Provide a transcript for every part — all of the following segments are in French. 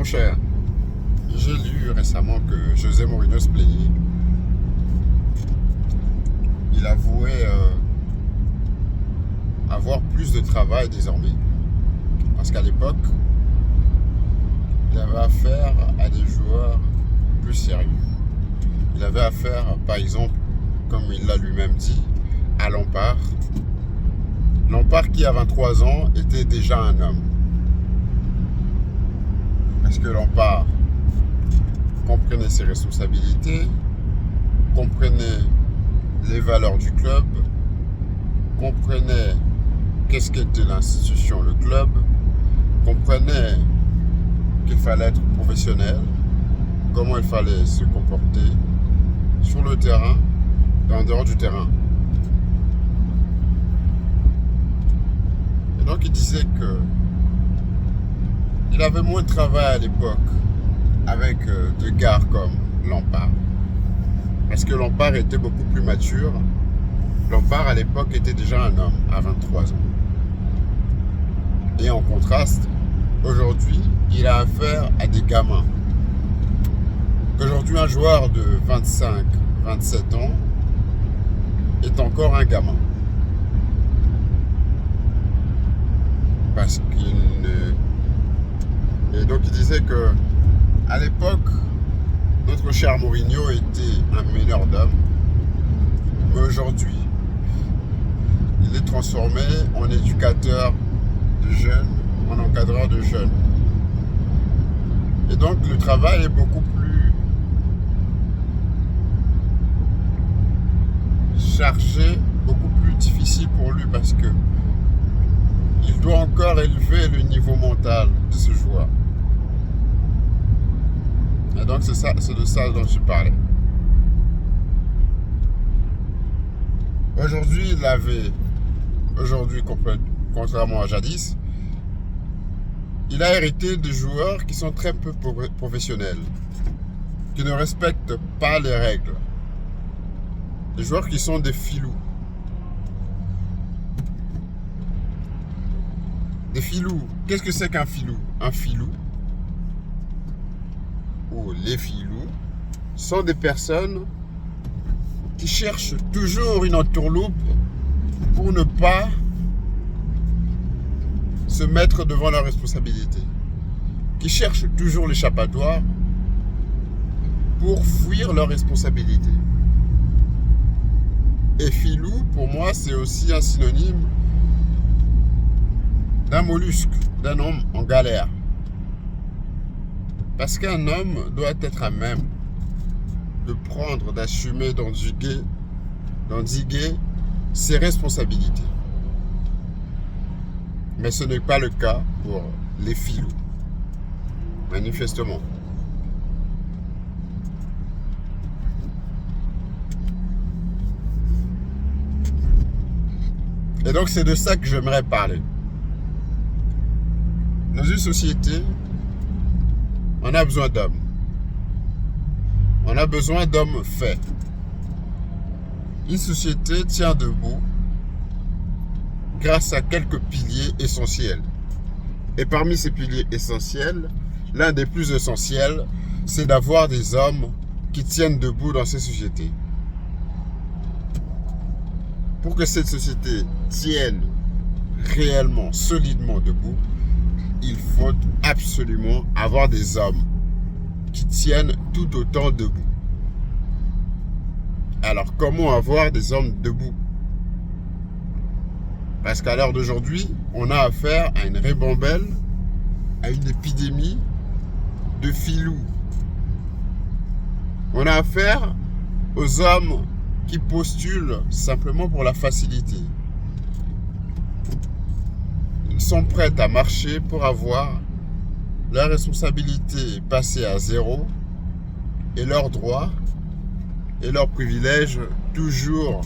cher, j'ai lu récemment que José Mourinho se plaignait. Il avouait avoir plus de travail désormais. Parce qu'à l'époque, il avait affaire à des joueurs plus sérieux. Il avait affaire, par exemple, comme il l'a lui-même dit, à Lampard. Lampard qui, à 23 ans, était déjà un homme. Parce que Lampard comprenait ses responsabilités, comprenait les valeurs du club, comprenait qu'est-ce qu'était l'institution, le club, comprenait qu'il fallait être professionnel, comment il fallait se comporter sur le terrain et en dehors du terrain. Et donc il disait que il avait moins de travail à l'époque avec des gars comme Lampard. Parce que Lampard était beaucoup plus mature. Lampard à l'époque était déjà un homme à 23 ans. Et en contraste, aujourd'hui, il a affaire à des gamins. Qu'aujourd'hui, un joueur de 25, 27 ans est encore un gamin. Parce qu'il ne... Et donc il disait que à l'époque, notre cher Mourinho était un meneur d'hommes. Mais aujourd'hui, il est transformé en éducateur de jeunes, en encadreur de jeunes. Et donc le travail est beaucoup plus chargé, beaucoup plus difficile pour lui parce que il doit encore élever le niveau mental de ce joueur. Et donc c'est de ça dont je parlais. Aujourd'hui, contrairement à jadis, il a hérité de joueurs qui sont très peu professionnels, qui ne respectent pas les règles. Des joueurs qui sont des filous. Des filous. Qu'est-ce que c'est qu'un filou? Un filou, ou les filous, sont des personnes qui cherchent toujours une entourloupe pour ne pas se mettre devant leurs responsabilités, qui cherchent toujours l'échappatoire pour fuir leurs responsabilités. Et filou, pour moi, c'est aussi un synonyme d'un mollusque, d'un homme en galère. Parce qu'un homme doit être à même de prendre, d'assumer, d'endiguer ses responsabilités. Mais ce n'est pas le cas pour les filous, manifestement. Et donc c'est de ça que j'aimerais parler. Dans une société, on a besoin d'hommes. On a besoin d'hommes faits. Une société tient debout grâce à quelques piliers essentiels. Et parmi ces piliers essentiels, l'un des plus essentiels, c'est d'avoir des hommes qui tiennent debout dans ces sociétés. Pour que cette société tienne réellement, solidement debout, il faut absolument avoir des hommes qui tiennent tout autant debout. Alors, comment avoir des hommes debout? Parce qu'à l'heure d'aujourd'hui, on a affaire à une ribambelle, à une épidémie de filous. On a affaire aux hommes qui postulent simplement pour la facilité. Ils sont prêts à marcher pour avoir leurs responsabilités passées à zéro et leurs droits et leurs privilèges toujours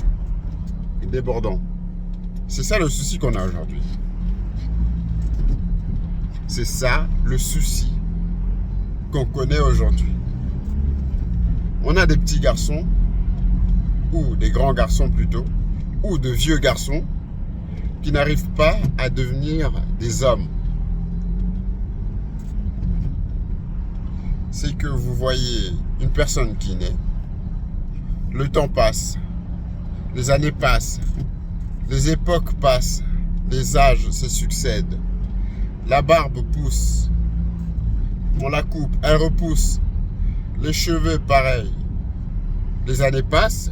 débordants. C'est ça le souci qu'on a aujourd'hui. C'est ça le souci qu'on connaît aujourd'hui. On a des petits garçons, ou des grands garçons plutôt, ou de vieux garçons qui n'arrivent pas à devenir des hommes. c'est que vous voyez une personne qui naît, le temps passe, les années passent, les époques passent, les âges se succèdent, la barbe pousse, on la coupe, elle repousse, les cheveux pareil, les années passent,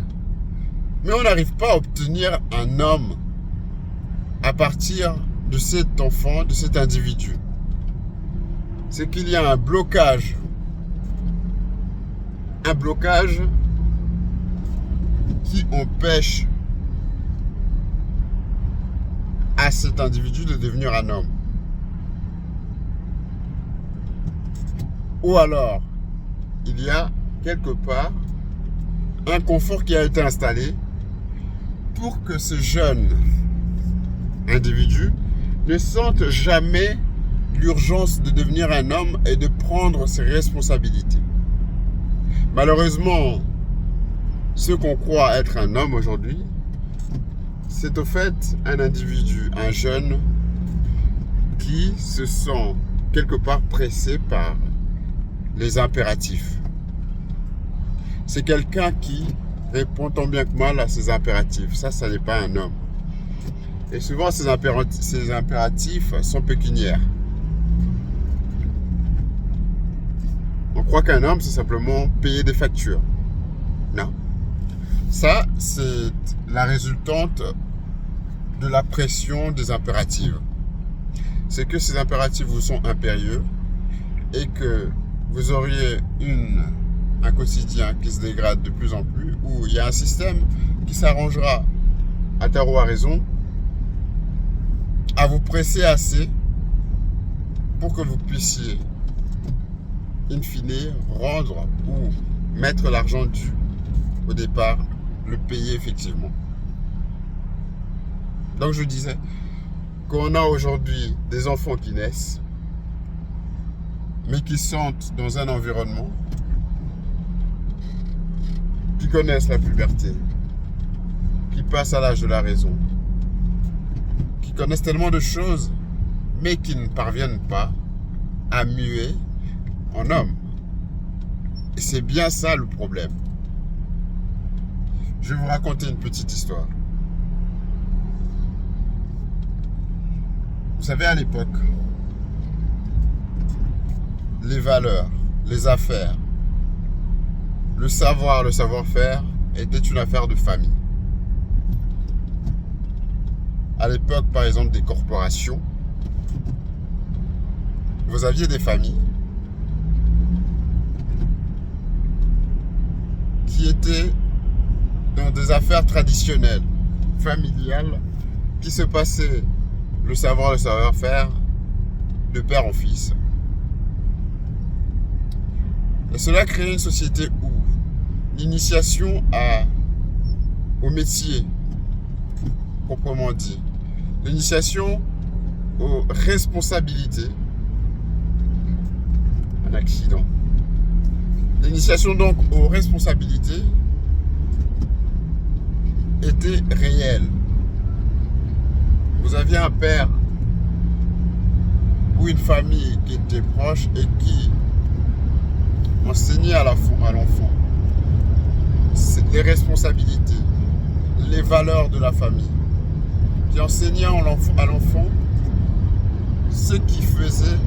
mais on n'arrive pas à obtenir un homme à partir de cet enfant, de cet individu. C'est qu'il y a un blocage qui empêche à cet individu de devenir un homme. Ou alors, il y a quelque part un confort qui a été installé pour que ce jeune individu ne sente jamais l'urgence de devenir un homme et de prendre ses responsabilités. Malheureusement, ce qu'on croit être un homme aujourd'hui, c'est au fait un individu, un jeune qui se sent quelque part pressé par les impératifs. C'est quelqu'un qui répond tant bien que mal à ses impératifs. Ça n'est pas un homme. Et souvent, ces impératifs sont pécuniaires. On croit qu'un homme, c'est simplement payer des factures. Non. Ça, c'est la résultante de la pression des impératifs. C'est que ces impératifs vous sont impérieux et que vous auriez un quotidien qui se dégrade de plus en plus, où il y a un système qui s'arrangera à tort ou à raison à vous presser assez pour que vous puissiez in fine rendre ou mettre l'argent dû au départ, le payer effectivement. Donc je disais qu'on a aujourd'hui des enfants qui naissent mais qui sont dans un environnement, qui connaissent la puberté, qui passent à l'âge de la raison, qui connaissent tellement de choses, mais qui ne parviennent pas à muer en homme. Et c'est bien ça le problème. Je vais vous raconter une petite histoire. Vous savez, à l'époque, les valeurs, les affaires, le savoir, le savoir-faire était une affaire de famille. À l'époque, par exemple, des corporations, vous aviez des familles qui étaient dans des affaires traditionnelles, familiales, qui se passaient le savoir, le savoir-faire de père en fils. Et cela créait une société où l'initiation au métier, proprement dit, l'initiation aux responsabilités, un accident. L'initiation donc aux responsabilités était réelle. Vous aviez un père ou une famille qui était proche et qui enseignait à l'enfant les responsabilités, les valeurs de la famille, qui enseignait à l'enfant ce qui faisait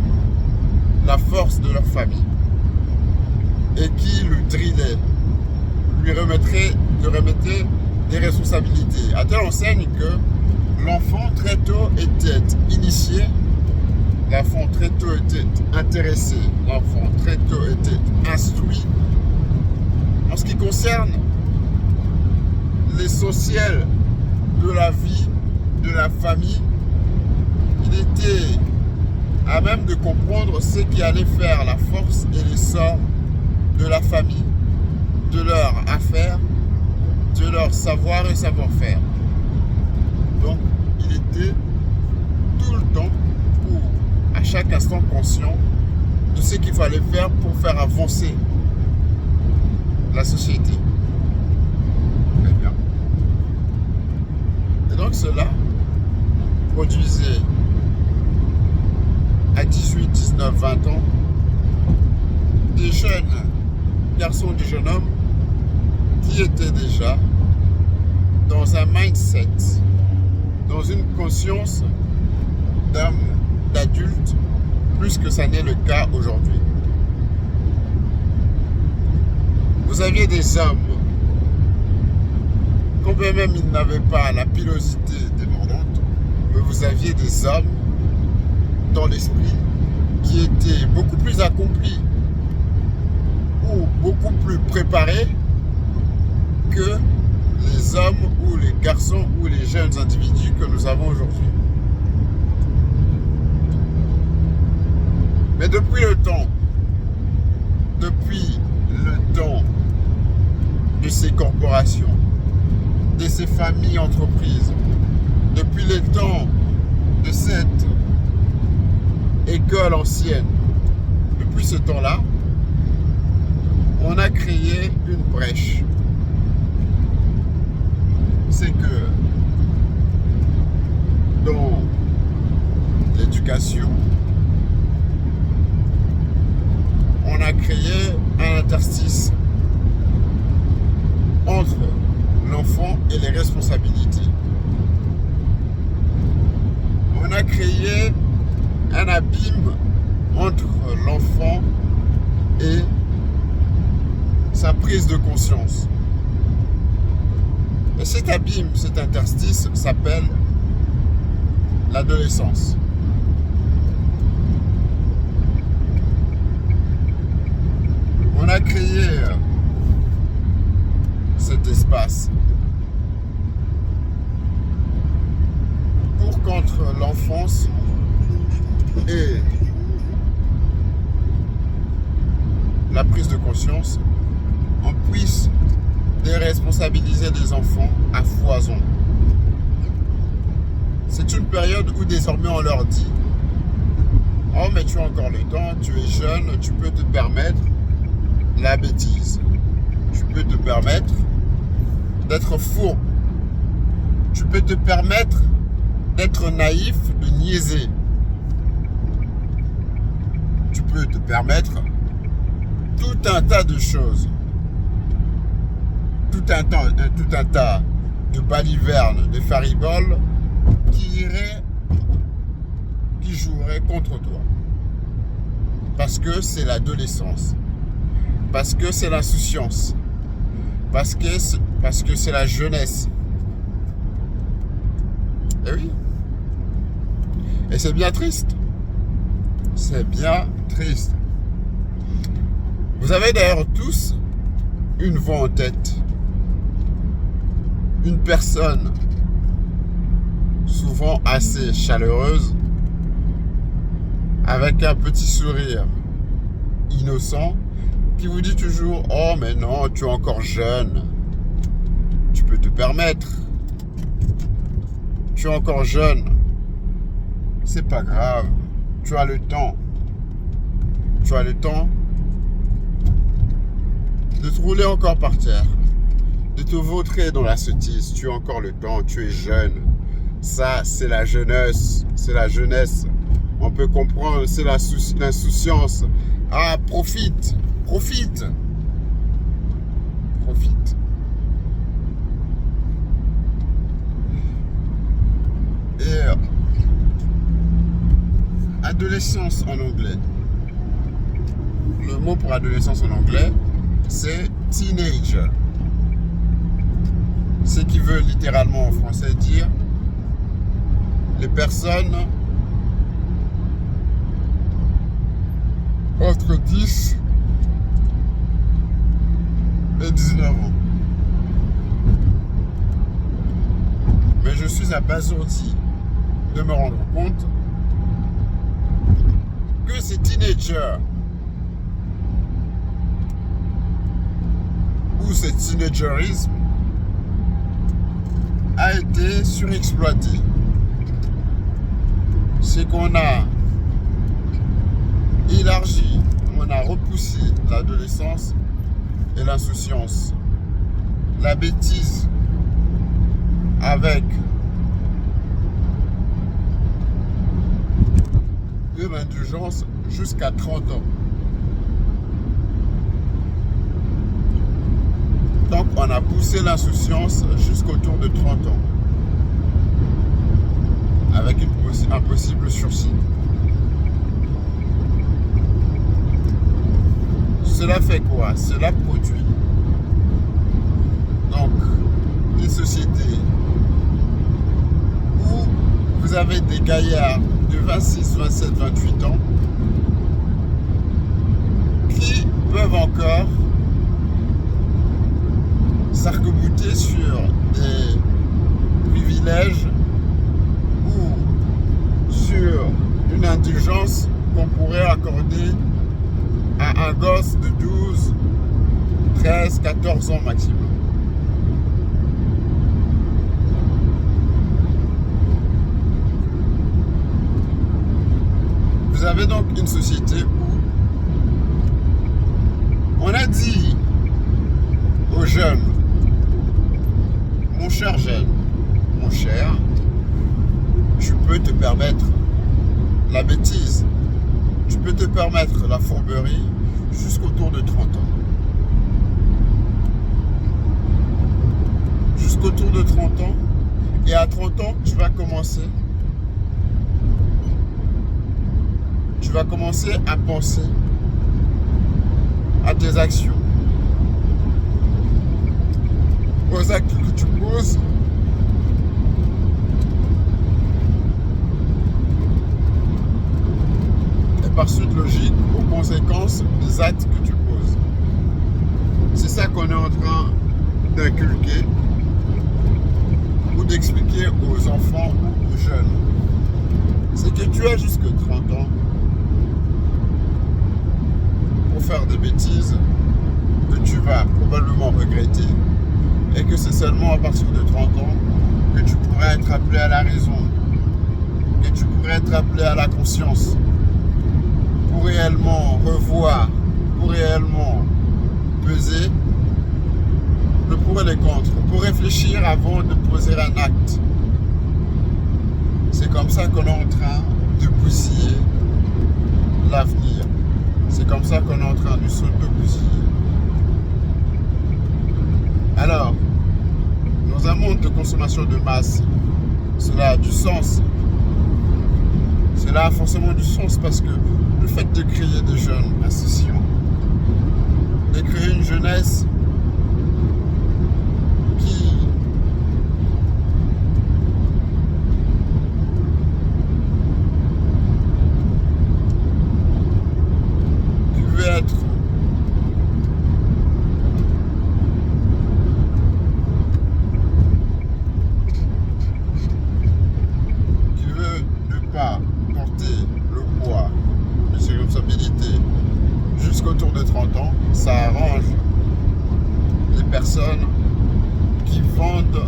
la force de leur famille et qui le drillait, lui remettait des responsabilités, à telle enseigne que l'enfant très tôt était initié, l'enfant très tôt était intéressé, l'enfant très tôt était instruit en ce qui concerne l'essentiel de la vie, de la famille. Il était à même de comprendre ce qui allait faire la force et l'essor de la famille, de leur affaire, de leur savoir et savoir-faire. Donc, il était tout le temps, ou à chaque instant, conscient de ce qu'il fallait faire pour faire avancer la société. Très bien. Et donc, cela produisait à 18, 19, 20 ans des jeunes jeune homme qui était déjà dans un mindset, dans une conscience d'homme, d'adulte, plus que ça n'est le cas aujourd'hui. Vous aviez des hommes, quand bien même ils n'avaient pas la pilosité débordante, mais vous aviez des hommes dans l'esprit qui étaient beaucoup plus accomplis ou beaucoup plus préparés que les hommes ou les garçons ou les jeunes individus que nous avons aujourd'hui. Mais depuis le temps de ces corporations, de ces familles entreprises, depuis le temps de cette école ancienne, depuis ce temps-là, on a créé une brèche. C'est que dans l'éducation, on a créé un interstice entre l'enfant et les responsabilités. On a créé un abîme entre l'enfant et sa prise de conscience. Et cet abîme, cet interstice s'appelle l'adolescence. On a créé cet espace pour qu'entre l'enfance et la prise de conscience, on puisse déresponsabiliser les enfants à foison. C'est une période où désormais on leur dit « Oh mais tu as encore le temps, tu es jeune, tu peux te permettre la bêtise. Tu peux te permettre d'être fourbe. Tu peux te permettre d'être naïf, de niaiser. Tu peux te permettre tout un tas de choses. Tout un tas de balivernes, de fariboles qui joueraient contre toi. Parce que c'est l'adolescence. Parce que c'est l'insouciance. Parce que c'est la jeunesse. Et oui. Et c'est bien triste. C'est bien triste. Vous avez d'ailleurs tous une voix en tête. Une personne souvent assez chaleureuse, avec un petit sourire innocent, qui vous dit toujours « Oh mais non, tu es encore jeune, tu peux te permettre, tu es encore jeune, c'est pas grave, tu as le temps de te rouler encore par terre, de te vautrer dans la sottise, tu as encore le temps, tu es jeune. » Ça, c'est la jeunesse, on peut comprendre, c'est l'insouciance. Ah, profite. Et adolescence en anglais. Le mot pour adolescence en anglais, c'est teenager. Ce qui veut littéralement en français dire les personnes entre 10 et 19 ans. Mais je suis abasourdi de me rendre compte que ces teenagers ou ce teenagerisme a été surexploité. C'est qu'on a élargi, on a repoussé l'adolescence et l'insouciance, la bêtise avec une indulgence jusqu'à 30 ans. Donc on a poussé l'insouciance jusqu'autour de 30 ans. Avec un possible sursis. Cela fait quoi? Cela produit donc une société où vous avez des gaillards de 26, 27, 28 ans qui peuvent encore s'arc-bouter sur des privilèges ou sur une indulgence qu'on pourrait accorder à un gosse de 12, 13, 14 ans maximum. Vous avez donc une société où on a dit aux jeunes, mon cher jeune, mon cher, tu peux te permettre la bêtise, tu peux te permettre la fourberie jusqu'autour de 30 ans. Jusqu'autour de 30 ans, et à 30 ans, tu vas commencer à penser à tes actions, aux actes que tu poses, et par suite logique aux conséquences des actes que tu poses. C'est ça qu'on est en train d'inculquer ou d'expliquer aux enfants ou aux jeunes. C'est que tu as jusque 30 ans pour faire des bêtises que tu vas probablement regretter, et que c'est seulement à partir de 30 ans que tu pourrais être appelé à la raison, que tu pourrais être appelé à la conscience pour réellement revoir, pour réellement peser le pour et le contre, pour réfléchir avant de poser un acte. C'est comme ça qu'on est en train de bousiller l'avenir. C'est comme ça qu'on est en train de s'auto-bousiller. Alors, dans un monde de consommation de masse, cela a du sens. Cela a forcément du sens parce que le fait de créer des jeunes insouciants, de créer une jeunesse qui veut être porter le poids de ses responsabilités jusqu'autour de 30 ans, ça arrange les personnes qui vendent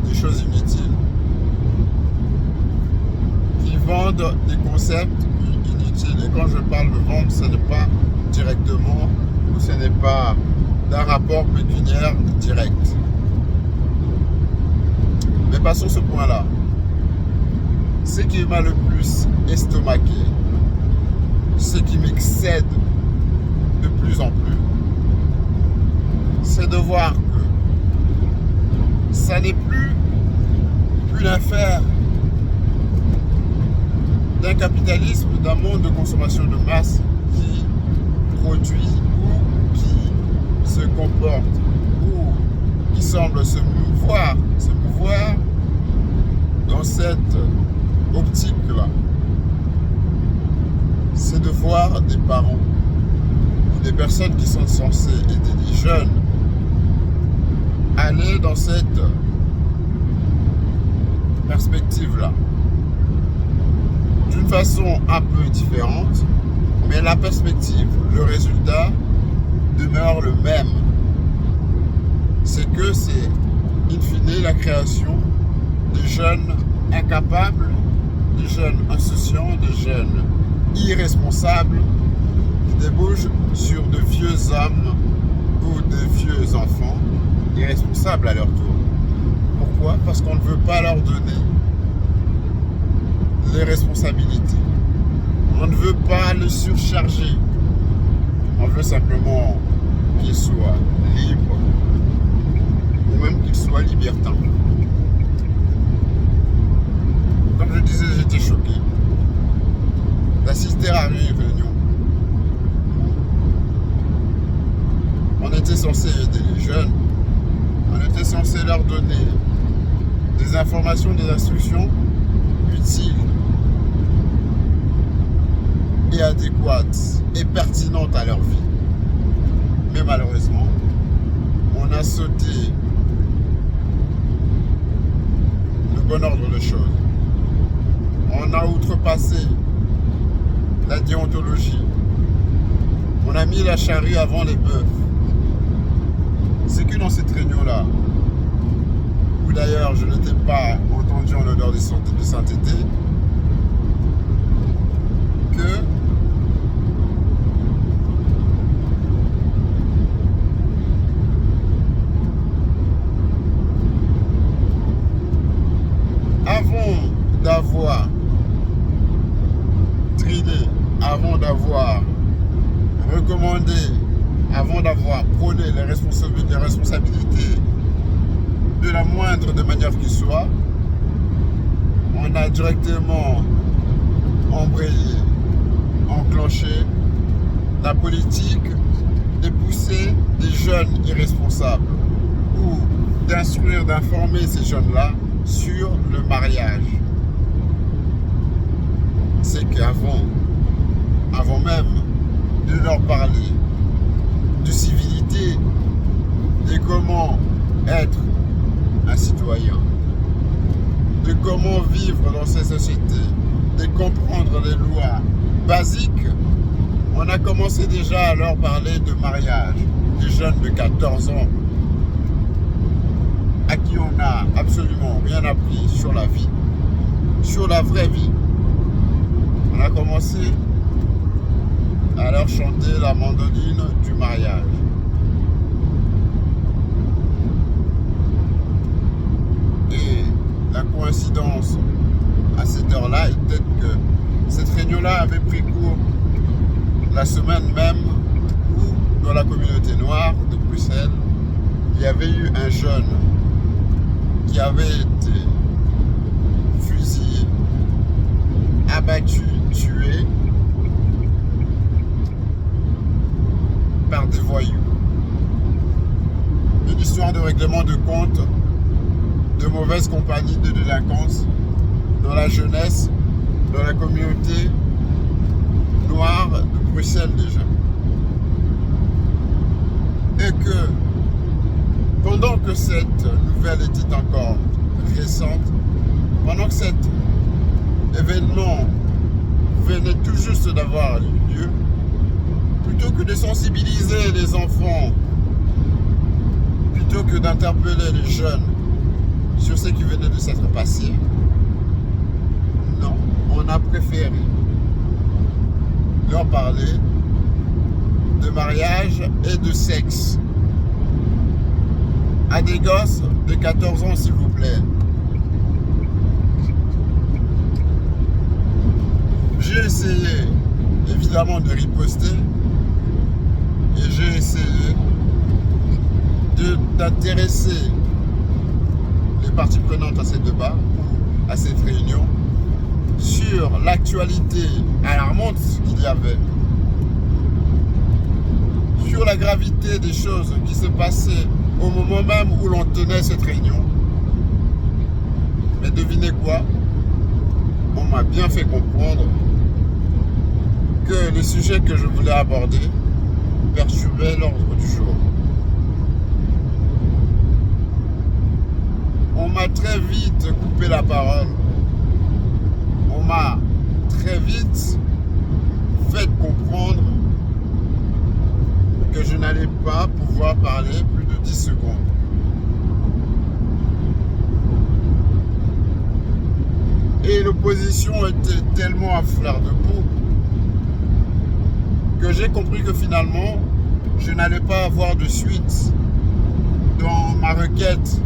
des choses inutiles, qui vendent des concepts inutiles. Et quand je parle de vendre, ce n'est pas directement ou ce n'est pas d'un rapport pécuniaire direct. Mais passons ce point-là. Ce qui m'a le plus estomaqué, ce qui m'excède de plus en plus, c'est de voir que ça n'est plus une affaire d'un capitalisme, d'un monde de consommation de masse qui produit ou qui se comporte ou qui semble se mouvoir dans cette optique-là. C'est de voir des parents ou des personnes qui sont censées aider les jeunes aller dans cette perspective-là. D'une façon un peu différente, mais la perspective, le résultat demeure le même. C'est que c'est, in fine, la création de jeunes incapables, de jeunes insouciants, de jeunes irresponsables qui débouchent sur de vieux hommes ou de vieux enfants irresponsables à leur tour. Pourquoi? Parce qu'on ne veut pas leur donner les responsabilités. On ne veut pas le surcharger. On veut simplement qu'il soit libre ou même qu'ils soient libertins. Comme je disais, j'étais choqué d'assister à une réunion. On était censé aider les jeunes, on était censé leur donner des informations, des instructions utiles et adéquates et pertinentes à leur vie. Mais malheureusement, on a sauté le bon ordre de choses. On a outrepassé la déontologie. On a mis la charrue avant les bœufs. C'est que dans cette réunion-là, où d'ailleurs je n'étais pas entendu en odeur de sainteté, que avant d'avoir trilé, avant d'avoir recommandé, avant d'avoir prôné les responsabilités de la moindre de manière qu'il soit, on a directement embrayé, enclenché la politique de pousser des jeunes irresponsables ou d'instruire, d'informer ces jeunes-là sur le mariage. C'est qu'avant même de leur parler de civilité, de comment être un citoyen, de comment vivre dans ces sociétés, de comprendre les lois basiques, on a commencé déjà à leur parler de mariage. Des jeunes de 14 ans à qui on n'a absolument rien appris sur la vie, sur la vraie vie. On a commencé à leur chanter la mandoline du mariage. Et la coïncidence à cette heure-là est peut-être que cette réunion-là avait pris cours la semaine même où, dans la communauté noire de Bruxelles, il y avait eu un jeune qui avait été fusillé, abattu, tué par des voyous. Une histoire de règlement de compte, de mauvaise compagnie, de délinquance dans la jeunesse, dans la communauté noire de Bruxelles déjà. Et que pendant que cette nouvelle était encore récente, pendant que cet événement venait tout juste d'avoir lieu, plutôt que de sensibiliser les enfants, plutôt que d'interpeller les jeunes sur ce qui venait de s'être passé, non, on a préféré leur parler de mariage et de sexe à des gosses de 14 ans, s'il vous plaît. J'ai essayé évidemment de riposter et j'ai essayé d'intéresser les parties prenantes à ces débats, à cette réunion, sur l'actualité alarmante qu'il y avait, sur la gravité des choses qui se passaient au moment même où l'on tenait cette réunion. Mais devinez quoi? On m'a bien fait comprendre que les sujets que je voulais aborder perturbaient l'ordre du jour. On m'a très vite coupé la parole. On m'a très vite fait comprendre que je n'allais pas pouvoir parler plus de 10 secondes. Et l'opposition était tellement à fleur de peau que j'ai compris que finalement, je n'allais pas avoir de suite dans ma requête,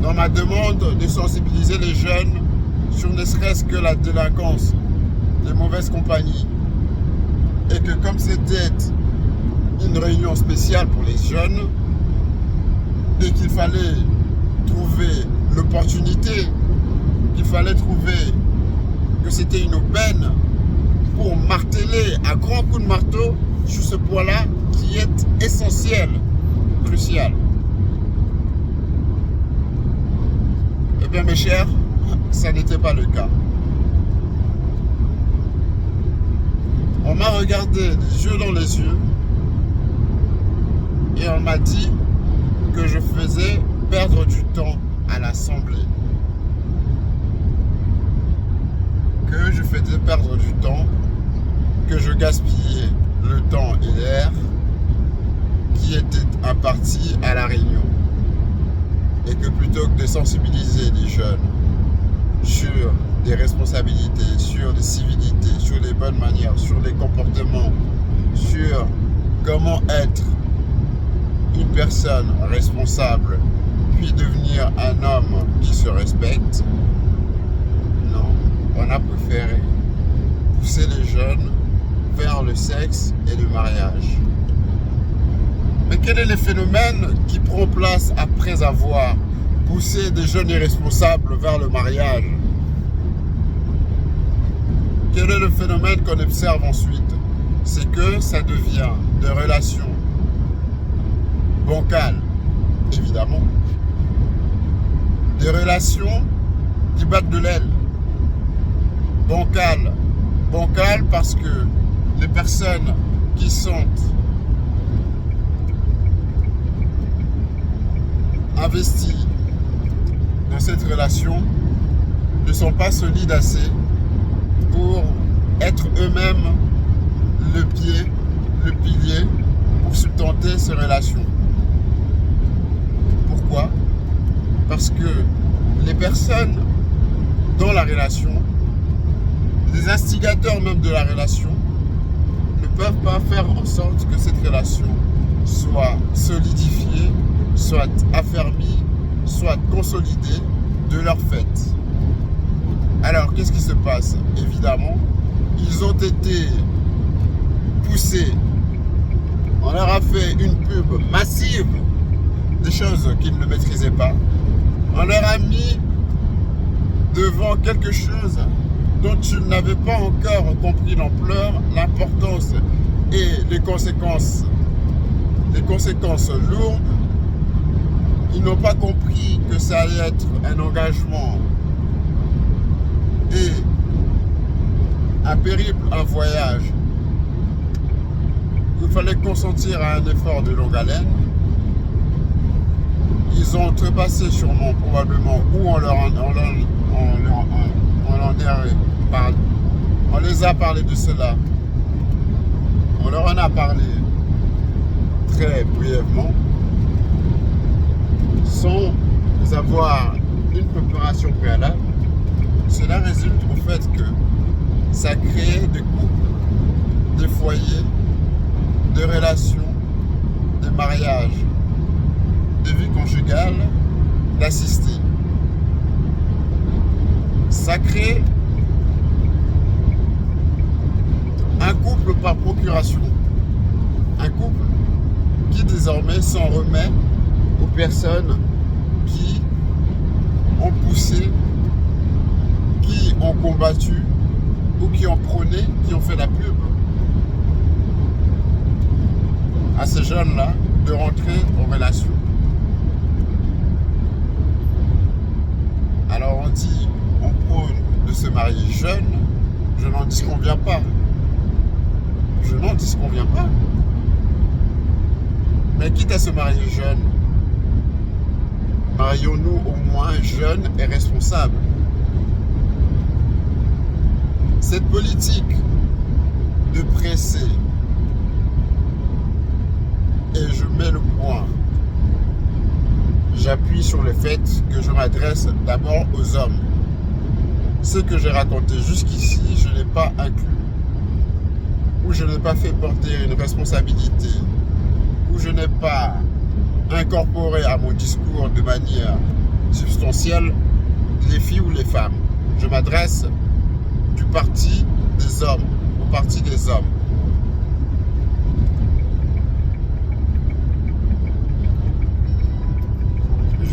dans ma demande de sensibiliser les jeunes sur ne serait-ce que la délinquance, les mauvaises compagnies. Et que comme c'était une réunion spéciale pour les jeunes, et qu'il fallait trouver l'opportunité, qu'il fallait trouver que c'était une aubaine pour marteler à grands coups de marteau sur ce point-là qui est essentiel, crucial. Eh bien mes chers, ça n'était pas le cas. On m'a regardé les yeux dans les yeux et on m'a dit que je faisais perdre du temps à l'Assemblée. Que je faisais perdre du temps, que je gaspillais le temps et l'air qui était imparti à la réunion. Et que plutôt que de sensibiliser les jeunes sur des responsabilités, sur des civilités, sur les bonnes manières, sur les comportements, sur comment être une personne responsable, puis devenir un homme qui se respecte, non, on a préféré pousser les jeunes vers le sexe et le mariage. Mais quel est le phénomène qui prend place après avoir poussé des jeunes irresponsables vers le mariage? Quel est le phénomène qu'on observe ensuite? C'est que ça devient des relations bancales, évidemment. Des relations qui battent de l'aile. Bancales. Bancales parce que les personnes qui sont investies dans cette relation ne sont pas solides assez pour être eux-mêmes le pied, le pilier pour sustenter ces relations. Pourquoi? Parce que les personnes dans la relation, les instigateurs même de la relation, ne peuvent pas faire en sorte que cette relation soit solidifiée, soit affermie, soit consolidée de leur fait. Alors, qu'est-ce qui se passe? Évidemment, ils ont été poussés. On leur a fait une pub massive des choses qu'ils ne maîtrisaient pas. On leur a mis devant quelque chose dont ils n'avaient pas encore compris l'ampleur, l'importance et les conséquences lourdes. Ils n'ont pas compris que ça allait être un engagement et un périple, un voyage. Il fallait consentir à un effort de longue haleine. Ils ont trépassé sûrement, probablement, où on les a parlé de cela. On leur en a parlé très brièvement, sans avoir une préparation préalable. Cela résulte au fait que ça crée des couples, des foyers, des relations, des mariages, des vies conjugales, d'assister. Ça crée un couple par procuration. Un couple qui désormais s'en remet aux personnes qui ont poussé, qui ont combattu ou qui ont prôné, qui ont fait la pub à ces jeunes-là de rentrer en relation. Alors on dit, on prône de se marier jeune, je n'en disconviens pas. Je n'en disconviens pas. Mais quitte à se marier jeune, marions-nous au moins jeunes et responsables. Cette politique de presser, et je mets le point, j'appuie sur le fait que je m'adresse d'abord aux hommes. Ce que j'ai raconté jusqu'ici, je ne l'ai pas inclus, ou je n'ai pas fait porter une responsabilité, ou je n'ai pas incorporé à mon discours de manière substantielle les filles ou les femmes. Je m'adresse du parti des hommes, au parti des hommes.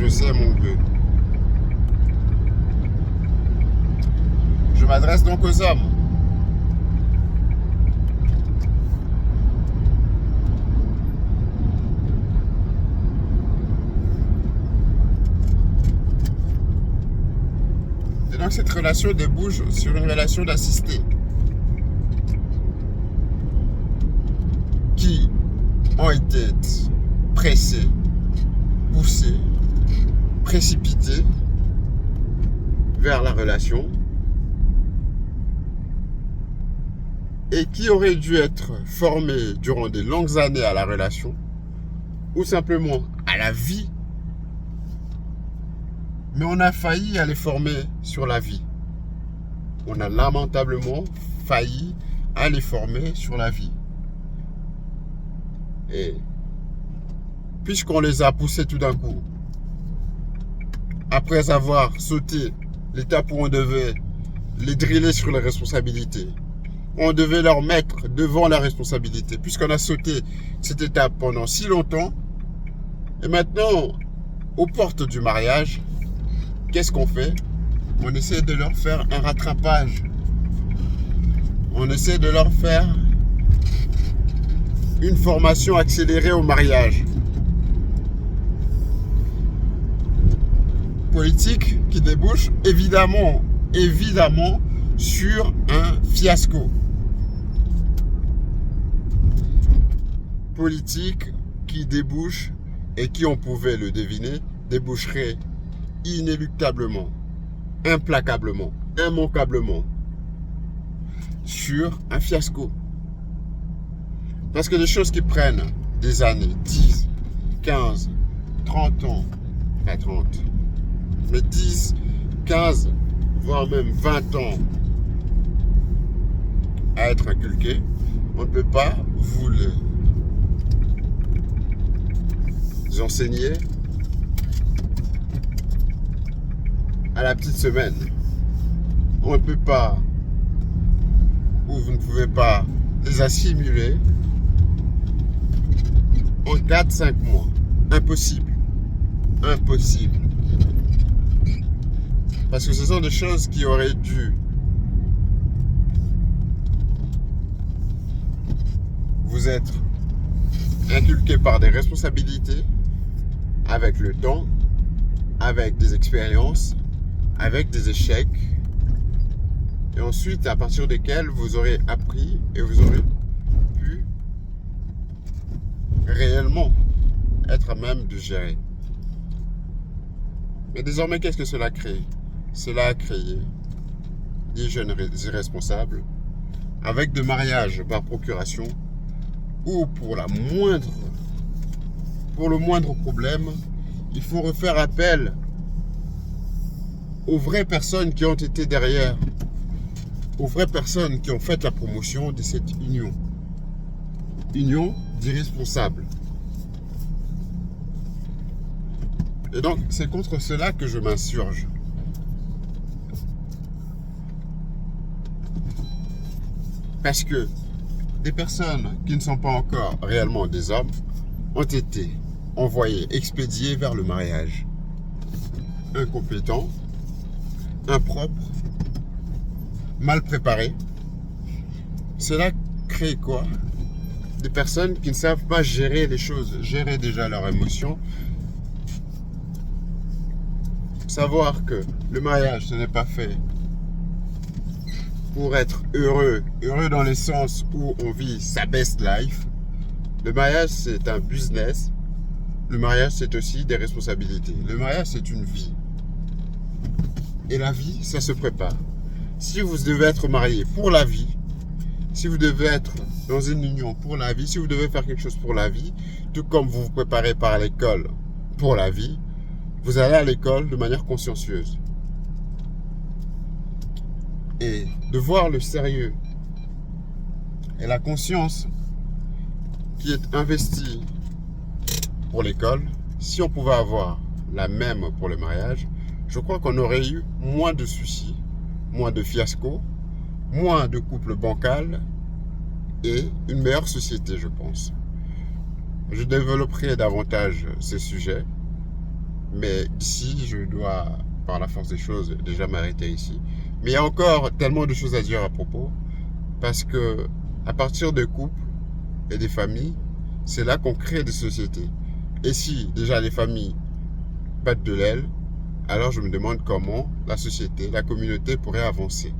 sais mon but. Je m'adresse donc aux hommes. Et donc cette relation débouche sur une relation d'assisté qui ont été pressés, poussés, précipités vers la relation et qui auraient dû être formés durant des longues années à la relation ou simplement à la vie, mais on a failli à les former sur la vie. On a lamentablement failli à les former sur la vie. Et puisqu'on les a poussés tout d'un coup, après avoir sauté l'étape où on devait les driller sur les responsabilités, on devait leur mettre devant la responsabilité, puisqu'on a sauté cette étape pendant si longtemps, et maintenant, aux portes du mariage, qu'est-ce qu'on fait? On essaie de leur faire un rattrapage. On essaie de leur faire une formation accélérée au mariage. Politique qui débouche évidemment sur un fiasco. Politique qui débouche et qui, on pouvait le deviner, déboucherait inéluctablement, implacablement, immanquablement sur un fiasco. Parce que des choses qui prennent des années, 10, 15, 30 ans, pas 30, mais 10, 15, voire même 20 ans à être inculquées, on ne peut pas vous les enseigner à la petite semaine. On ne peut pas, ou vous ne pouvez pas les assimiler en 4-5 mois. Impossible. Impossible. Parce que ce sont des choses qui auraient dû vous être inculquées par des responsabilités, avec le temps, avec des expériences, avec des échecs, et ensuite à partir desquels vous aurez appris et vous aurez pu réellement être à même de gérer. Mais désormais, qu'est-ce que cela crée? Cela a créé des jeunes irresponsables avec de mariages par procuration où pour le moindre problème, il faut refaire appel aux vraies personnes qui ont été derrière, aux vraies personnes qui ont fait la promotion de cette union. Union d'irresponsables. Et donc, c'est contre cela que je m'insurge. Parce que des personnes qui ne sont pas encore réellement des hommes ont été envoyées, expédiées vers le mariage. Incompétents, impropres, mal préparés. Cela crée quoi? Des personnes qui ne savent pas gérer les choses, gérer déjà leurs émotions. Savoir que le mariage, ce n'est pas fait pour être heureux, heureux dans le sens où on vit sa best life. Le mariage, c'est un business. Le mariage, c'est aussi des responsabilités. Le mariage, c'est une vie. Et la vie, ça se prépare. Si vous devez être marié pour la vie, si vous devez être dans une union pour la vie, si vous devez faire quelque chose pour la vie, tout comme vous vous préparez par l'école pour la vie, vous allez à l'école de manière consciencieuse. Et de voir le sérieux et la conscience qui est investie pour l'école, si on pouvait avoir la même pour le mariage, je crois qu'on aurait eu moins de soucis, moins de fiascos, moins de couples bancals et une meilleure société, je pense. Je développerai davantage ces sujets Mais ici, je dois, par la force des choses, déjà m'arrêter ici. Mais il y a encore tellement de choses à dire à propos, parce que à partir des couples et des familles, c'est là qu'on crée des sociétés. Et si déjà les familles battent de l'aile, alors je me demande comment la société, la communauté pourrait avancer.